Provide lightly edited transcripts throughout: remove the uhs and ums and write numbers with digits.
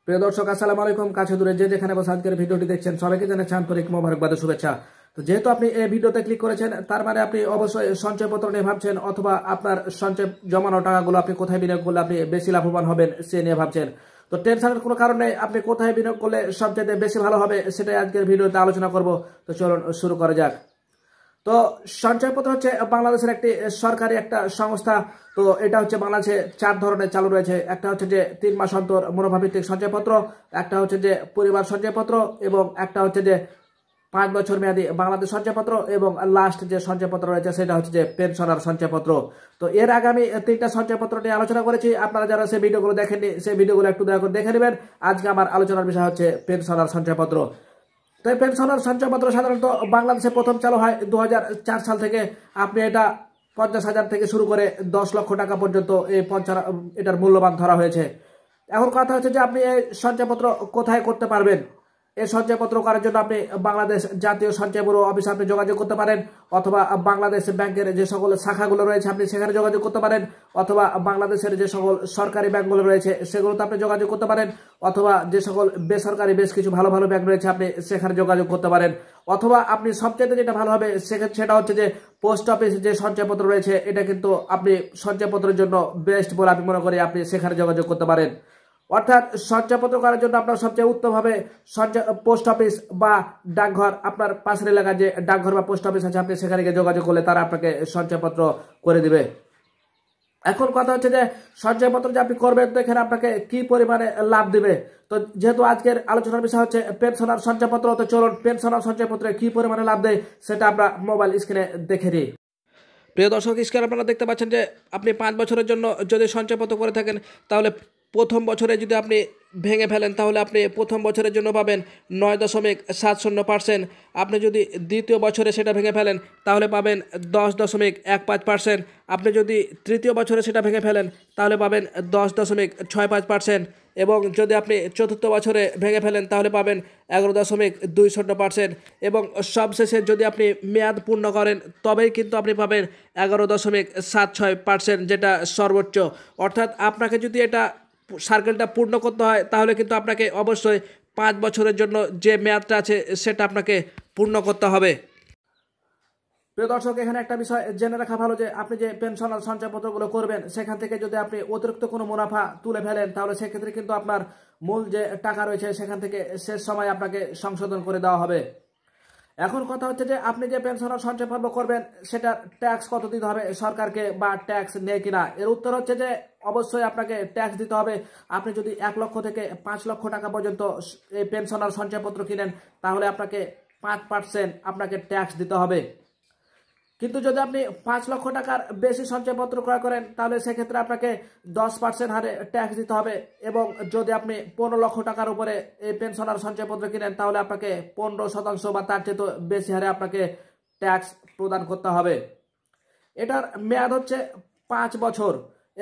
প্রিয় দর্শক, আসসালামু আলাইকুম। কাছে দূরে যে যেখানে বসে আজকের ভিডিওটি দেখছেন সবাইকে জানাচ্ছি আন্তরিক মোবারকবাদ ও শুভেচ্ছা। তো যেহেতু আপনি এই ভিডিওতে ক্লিক করেছেন, তার মানে আপনি অবশ্যই সঞ্চয়পত্র নিয়ে ভাবছেন, অথবা আপনার সঞ্চয় জমানো টাকাগুলো আপনি কোথায় বিনিয়োগ করলে আপনি বেশি লাভবান হবেন সে নিয়ে ভাবছেন। তো টেনশনের কোনো কারণ নেই, আপনি কোথায় বিনিয়োগ করলে সবচেয়ে বেশি ভালো হবে সেটাই আজকের ভিডিওতে আলোচনা করব। তো চলুন শুরু করা যাক। তো সঞ্চয়পত্র হচ্ছে বাংলাদেশের একটি সরকারি একটা সংস্থা। তো এটা হচ্ছে বাংলাদেশে 4 ধরনের চালু রয়েছে। একটা হচ্ছে যে 3 মাস অন্তর মুনাফাভিত্তিক সঞ্চয়পত্র, একটা হচ্ছে যে পরিবার সঞ্চয়পত্র, এবং একটা হচ্ছে যে 5 বছর মেয়াদী বাংলাদেশ সঞ্চয়পত্র, এবং লাস্ট যে সঞ্চয়পত্র রয়েছে সেটা হচ্ছে যে পেনশনার সঞ্চয়পত্র। তো এর আগে আমি 3টা সঞ্চয়পত্র নিয়ে আলোচনা করেছি। আপনারা যারা সেই ভিডিওগুলো দেখেননি সেই ভিডিওগুলো একটু দয়া করে দেখে নেবেন। আজকে আমার আলোচনার বিষয় হচ্ছে পেনশনার সঞ্চয়পত্র। তো এই পেনশনার সঞ্চয়পত্র সাধারণত বাংলাদেশে প্রথম চালু হয় 2004 সাল থেকে। আপনি এটা 50,000 থেকে শুরু করে 10 লক্ষ টাকা পর্যন্ত এই এটার মূল্যবান ধরা হয়েছে। এখন কথা হচ্ছে যে আপনি এই সঞ্চয়পত্র কোথায় করতে পারবেন। এই সঞ্চয়পত্র করার জন্য আপনি বাংলাদেশ জাতীয় সঞ্চয় ব্যুরো অফিসে আপনি যোগাযোগ করতে পারেন, অথবা বাংলাদেশ ব্যাংকের যে সকল শাখাগুলো রয়েছে আপনি সেখানে যোগাযোগ করতে পারেন, অথবা বাংলাদেশের যে সকল সরকারি ব্যাংকগুলো রয়েছে সেগুলোতে আপনি যোগাযোগ করতে পারেন, অথবা যে সকল বেসরকারি বেশ কিছু ভালো ভালো ব্যাংক রয়েছে আপনি সেখানে যোগাযোগ করতে পারেন, অথবা আপনি সবচেয়ে যেটা ভালো হবে সেটা হচ্ছে যে পোস্ট অফিস যে সঞ্চয়পত্র রয়েছে এটা কিন্তু আপনি সঞ্চয়পত্রের জন্য বেস্ট বলে আমি মনে করি, আপনি সেখানে যোগাযোগ করতে পারেন। অর্থাৎ সঞ্চয়পত্র করার জন্য আপনার সবচেয়ে উত্তম হবে পোস্ট অফিস বা ডাকঘর। আপনার পাশের এলাকায় যে ডাকঘর বা পোস্ট অফিস আছে আপনি সেখানে গিয়ে যোগাযোগ করলে তারা আপনাকে সঞ্চয়পত্র করে দিবে। এখন কথা হচ্ছে যে সঞ্চয়পত্র যে আপনি করবেন তো এখানে আপনাকে কি পরিমাণে লাভ দিবে। তো যেহেতু আজকের আলোচনার বিষয় হচ্ছে পেনশনার সঞ্চয়পত্র, তো চলুন পেনশনার সঞ্চয়পত্রে কি পরিমাণে লাভ দেয় সেটা আমরা মোবাইল স্ক্রিনে দেখে নিই। প্রিয় দর্শক, স্ক্রিনে আপনারা দেখতে পাচ্ছেন যে আপনি 5 বছরের জন্য যদি সঞ্চয়পত্র করে থাকেন তাহলে প্রথম বছরে যদি আপনি ভেঙে ফেলেন তাহলে আপনি প্রথম বছরের জন্য পাবেন 9.70%। আপনি যদি দ্বিতীয় বছরে সেটা ভেঙে ফেলেন তাহলে পাবেন 10.15%। আপনি যদি তৃতীয় বছরে সেটা ভেঙে ফেলেন তাহলে পাবেন 10.65%। এবং যদি আপনি চতুর্থ বছরে ভেঙে ফেলেন তাহলে পাবেন 11.20%। এবং সবশেষে যদি আপনি মেয়াদ পূর্ণ করেন তবেই কিন্তু আপনি পাবেন 11.76%, যেটা সর্বোচ্চ। অর্থাৎ আপনাকে যদি এটা সার্কেলটা পূর্ণ করতে হয় তাহলে কিন্তু আপনাকে অবশ্যই 5 বছরের জন্য যে মেয়াদটা আছে সেটা আপনাকে পূর্ণ করতে হবে। প্রিয় দর্শক, এখানে একটা বিষয় জেনে রাখা ভালো যে আপনি যে পেনশনার সঞ্চয়পত্রগুলো করবেন সেখান থেকে যদি আপনি অতিরিক্ত কোনো মুনাফা তুলে ফেলেন তাহলে সেক্ষেত্রে কিন্তু আপনার মূল যে টাকা রয়েছে সেখান থেকে শেষ সময় আপনাকে সংশোধন করে দেওয়া হবে। এখন কথা হচ্ছে যে আপনি যে পেনশনার সঞ্চয়পত্র করবেন সেটা ট্যাক্স কত দিতে হবে সরকারকে, বা ট্যাক্স নেয় কিনা। এর উত্তর হচ্ছে যে অবশ্যই আপনাকে ট্যাক্স দিতে হবে। আপনি যদি 1 লক্ষ থেকে 5 লক্ষ টাকা পর্যন্ত এই পেনশনার সঞ্চয়পত্র কিনেন তাহলে আপনাকে 5% আপনাকে ট্যাক্স দিতে হবে। কিন্তু যদি আপনি 5 লক্ষ টাকার বেশি সঞ্চয়পত্র ক্রয় করেন তাহলে সেক্ষেত্রে আপনাকে 10% হারে ট্যাক্স দিতে হবে। এবং যদি আপনি 15 লক্ষ টাকার উপরে এই পেনশনার সঞ্চয়পত্র কিনেন তাহলে আপনাকে 15% বা তার চেয়ে বেশি হারে আপনাকে ট্যাক্স প্রদান করতে হবে। এটার মেয়াদ হচ্ছে 5 বছর।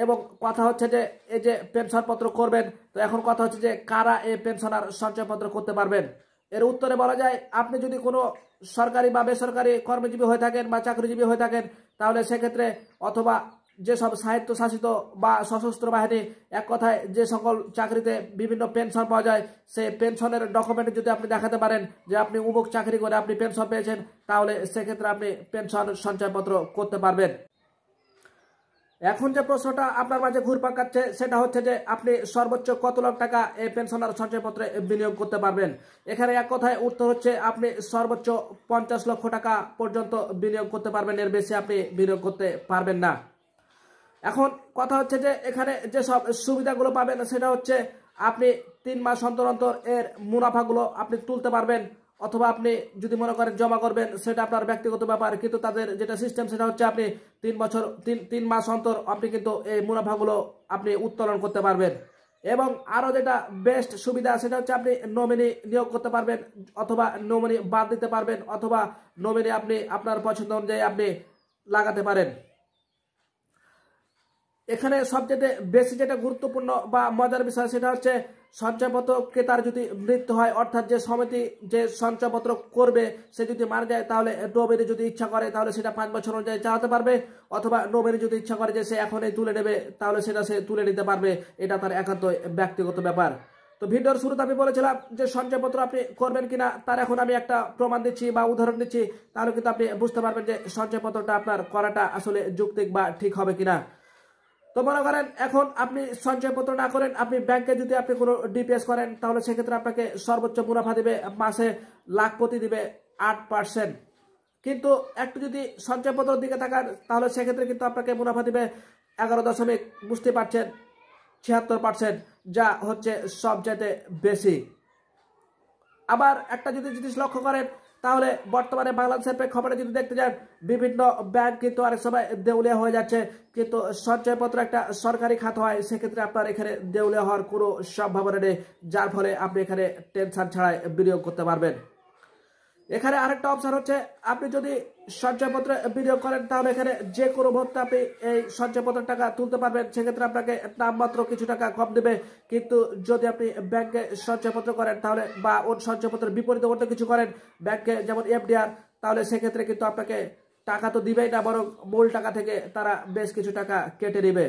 এবং কথা হচ্ছে যে এই যে পেনশনপত্র করবেন, তো এখন কথা হচ্ছে যে কারা এই পেনশনার সঞ্চয়পত্র করতে পারবেন। এর উত্তরে বলা যায় আপনি যদি কোনো সরকারি বা বেসরকারি কর্মজীবী হয়ে থাকেন বা চাকরিজীবী হয়ে থাকেন তাহলে সেক্ষেত্রে, অথবা যেসব স্বায়ত্তশাসিত বা সশস্ত্র বাহিনী, এক কথায় যে সকল চাকরিতে বিভিন্ন পেনশন পাওয়া যায় সেই পেনশনের ডকুমেন্ট যদি আপনি দেখাতে পারেন যে আপনি উমুক চাকরি করে আপনি পেনশন পেয়েছেন তাহলে সেক্ষেত্রে আপনি পেনশন সঞ্চয়পত্র করতে পারবেন। এখন যে প্রশ্নটা আপনার মাঝে ঘুরপাক খাচ্ছে সেটা হচ্ছে যে আপনি সর্বোচ্চ কত লাখ টাকা এই পেনশনার সঞ্চয়পত্রে বিনিয়োগ করতে পারবেন। এখানে এক কথায় উত্তর হচ্ছে আপনি সর্বোচ্চ 50 লক্ষ টাকা পর্যন্ত বিনিয়োগ করতে পারবেন, এর বেশি আপনি বিনিয়োগ করতে পারবেন না। এখন কথা হচ্ছে যে এখানে যেসব সুবিধাগুলো পাবেন সেটা হচ্ছে আপনি 3 মাস অন্তর অন্তর এর মুনাফাগুলো আপনি তুলতে পারবেন, অথবা আপনি যদি মনে করেন জমা করবেন সেটা আপনার ব্যক্তিগত ব্যাপার। কিন্তু তাদের যেটা সিস্টেম সেটা হচ্ছে আপনি 3 মাস অন্তর আপনি কিন্তু এই মুনাফাগুলো আপনি উত্তোলন করতে পারবেন। এবং আরও যেটা বেস্ট সুবিধা সেটা হচ্ছে আপনি নমিনি নিয়োগ করতে পারবেন, অথবা নমিনি বাদ দিতে পারবেন, অথবা নমিনি আপনি আপনার পছন্দ অনুযায়ী আপনি লাগাতে পারেন। এখানে সবচেয়ে বেশি যেটা গুরুত্বপূর্ণ বা মজার বিষয় সেটা হচ্ছে সঞ্চয়পত্র ক্রেতার যদি মৃত্যু হয়, অর্থাৎ যে সমিতি যে সঞ্চয়পত্র করবে সে যদি মারা যায় তাহলে নমিনি যদি ইচ্ছা করে তাহলে সেটা 5 বছর অনুযায়ী চালাতে পারবে, অথবা নমিনি যদি ইচ্ছা করে যে সে এখনই তুলে নেবে তাহলে সেটা সে তুলে নিতে পারবে। এটা তার একান্ত ব্যক্তিগত ব্যাপার। তো ভিডিওর শুরুতে আমি বলেছিলাম যে সঞ্চয়পত্র আপনি করবেন কিনা তার এখন আমি একটা প্রমাণ দিচ্ছি বা উদাহরণ দিচ্ছি, তাহলে কিন্তু আপনি বুঝতে পারবেন যে সঞ্চয়পত্রটা আপনার করাটা আসলে যৌক্তিক বা ঠিক হবে কিনা। তো মনে করেন এখন আপনি সঞ্চয়পত্র না করেন, আপনি ব্যাংকে যদি আপনি কোনো ডিপিএস করেন, তাহলে সেক্ষেত্রে আপনাকে সর্বোচ্চ মুনাফা দিবে মাসে লাখপতি দিবে 8%। কিন্তু একটু যদি সঞ্চয়পত্রের দিকে তাকান, তাহলে সেক্ষেত্রে কিন্তু আপনাকে মুনাফা দিবে 11 বুঝতে পারছেন 76%, যা হচ্ছে সবচেয়ে বেশি। আবার একটা যদি জিনিস লক্ষ্য করেন, তাহলে বর্তমানে বাংলাদেশের প্রেক্ষাপটে যদি দেখতে যান, বিভিন্ন ব্যাংক কিন্তু অনেক সময় দেউলিয়া হয়ে যাচ্ছে, কিন্তু সঞ্চয়পত্র একটা সরকারি খাত হয়, সেক্ষেত্রে আপনার এখানে দেউলিয়া হওয়ার কোনো সম্ভাবনা নেই, যার ফলে আপনি এখানে টেনশন ছাড়াই বিনিয়োগ করতে পারবেন। এখানে আরেকটা অপশন হচ্ছে, আপনি যদি সঞ্চয়পত্রে বিনিয়োগ করেন, তাহলে এখানে যে কোনো মুহূর্তে আপনি এই সঞ্চয়পত্রের টাকা তুলতে পারবেন, সেক্ষেত্রে আপনাকে নামমাত্র কিছু টাকা কম দেবে। কিন্তু যদি আপনি ব্যাংকে সঞ্চয়পত্র করেন, তাহলে বা ওর সঞ্চয়পত্রের বিপরীতে করতে কিছু করেন ব্যাংকে, যেমন এফডিআর, তাহলে সেক্ষেত্রে কিন্তু আপনাকে টাকা তো দিবেই না, বরং মূল টাকা থেকে তারা বেশ কিছু টাকা কেটে নেবে।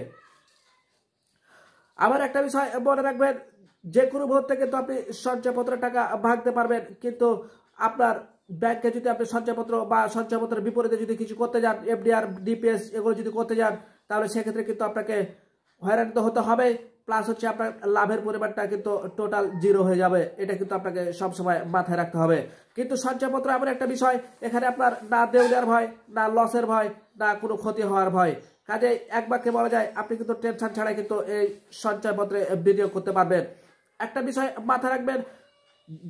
আবার একটা বিষয় মনে রাখবেন, যে কোনো মুহূর্তে কিন্তু আপনি সঞ্চয়পত্রের টাকা ভাঙতে পারবেন, কিন্তু আপনার ব্যাংকে যদি আপনি সঞ্চয়পত্র বা সঞ্চয়পত্রের বিপরীতে যদি কিছু করতে যান, এফডিআর ডিপিএস এগুলো যদি করতে যান, তাহলে সেক্ষেত্রে কিন্তু আপনাকে হয়রানিত হতে হবে, প্লাস হচ্ছে আপনার লাভের পরিমাণটা কিন্তু টোটাল 0 হয়ে যাবে। এটা কিন্তু আপনাকে সবসময় মাথায় রাখতে হবে। কিন্তু সঞ্চয়পত্র এমন একটা বিষয়, এখানে আপনার না দেউলিয়ার ভয়, না লসের ভয়, না কোনো ক্ষতি হওয়ার ভয়। কাজে এক বাক্যে বলা যায়, আপনি কিন্তু টেনশন ছাড়াই কিন্তু এই সঞ্চয়পত্রে বিনিয়োগ করতে পারবেন। একটা বিষয় মাথায় রাখবেন,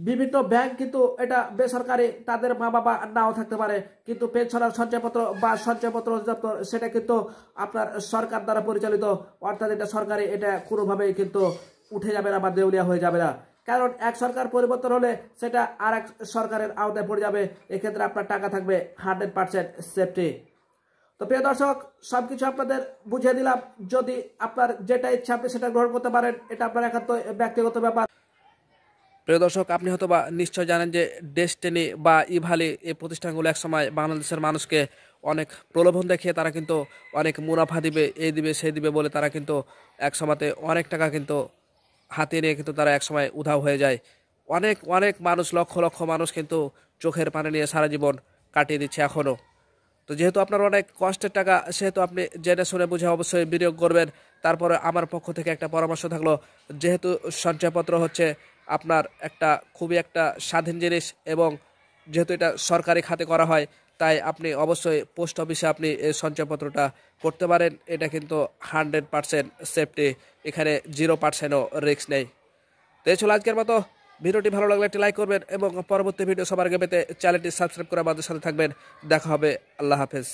বিভিন্ন ব্যাংক কিন্তু এটা বেসরকারি, তাদের মা বাবা নাও থাকতে পারে, কিন্তু পেনশনার সঞ্চয়পত্র বা সঞ্চয়পত্র অধিদপ্তর সেটা কিন্তু আপনার সরকার দ্বারা পরিচালিত, অর্থাৎ এটা সরকারি, এটা কোনোভাবেই কিন্তু উঠে যাবে না বা দেউলিয়া হয়ে যাবে না। কারণ এক সরকার পরিবর্তন হলে সেটা আর এক সরকারের আওতায় পড়ে যাবে, এক্ষেত্রে আপনার টাকা থাকবে 100% সেফটি। তো প্রিয় দর্শক, সবকিছু আপনাদের বুঝিয়ে দিলাম। যদি আপনার যেটা ইচ্ছা আপনি সেটা গ্রহণ করতে পারেন, এটা আপনার একান্ত ব্যক্তিগত ব্যাপার। প্রিয় দর্শক, আপনি হয়তো বা নিশ্চয় জানেন যে ডেস্টিনি বা ইভালি এই প্রতিষ্ঠানগুলো একসময় বাংলাদেশের মানুষকে অনেক প্রলোভন দেখিয়ে তারা কিন্তু অনেক মুনাফা দিবে, এই দিবে সেই দিবে বলে তারা কিন্তু একসময়তে অনেক টাকা কিন্তু হাতিয়ে নিয়ে কিন্তু তারা একসময় উধাও হয়ে যায়। অনেক অনেক মানুষ, লক্ষ লক্ষ মানুষ কিন্তু চোখের পানি নিয়ে সারা জীবন কাটিয়ে দিচ্ছে এখনও। তো যেহেতু আপনার অনেক কষ্টের টাকা, সেহেতু আপনি জেনে শুনে বুঝে অবশ্যই বিনিয়োগ করবেন। তারপরে আমার পক্ষ থেকে একটা পরামর্শ থাকলো, যেহেতু সঞ্চয়পত্র হচ্ছে আপনার একটা খুবই একটা স্বাধীন জিনিস, এবং যেহেতু এটা সরকারি খাতে করা হয়, তাই আপনি অবশ্যই পোস্ট অফিসে আপনি এই সঞ্চয়পত্রটা করতে পারেন। এটা কিন্তু 100% সেফটি, এখানে 0%ও রিস্ক নেই। তো এই ছিল আজকের মতো। ভিডিওটি ভালো লাগলে একটি লাইক করবেন এবং পরবর্তী ভিডিও সবার আগে পেতে চ্যানেলটি সাবস্ক্রাইব করে আমাদের সাথে থাকবেন। দেখা হবে। আল্লাহ হাফেজ।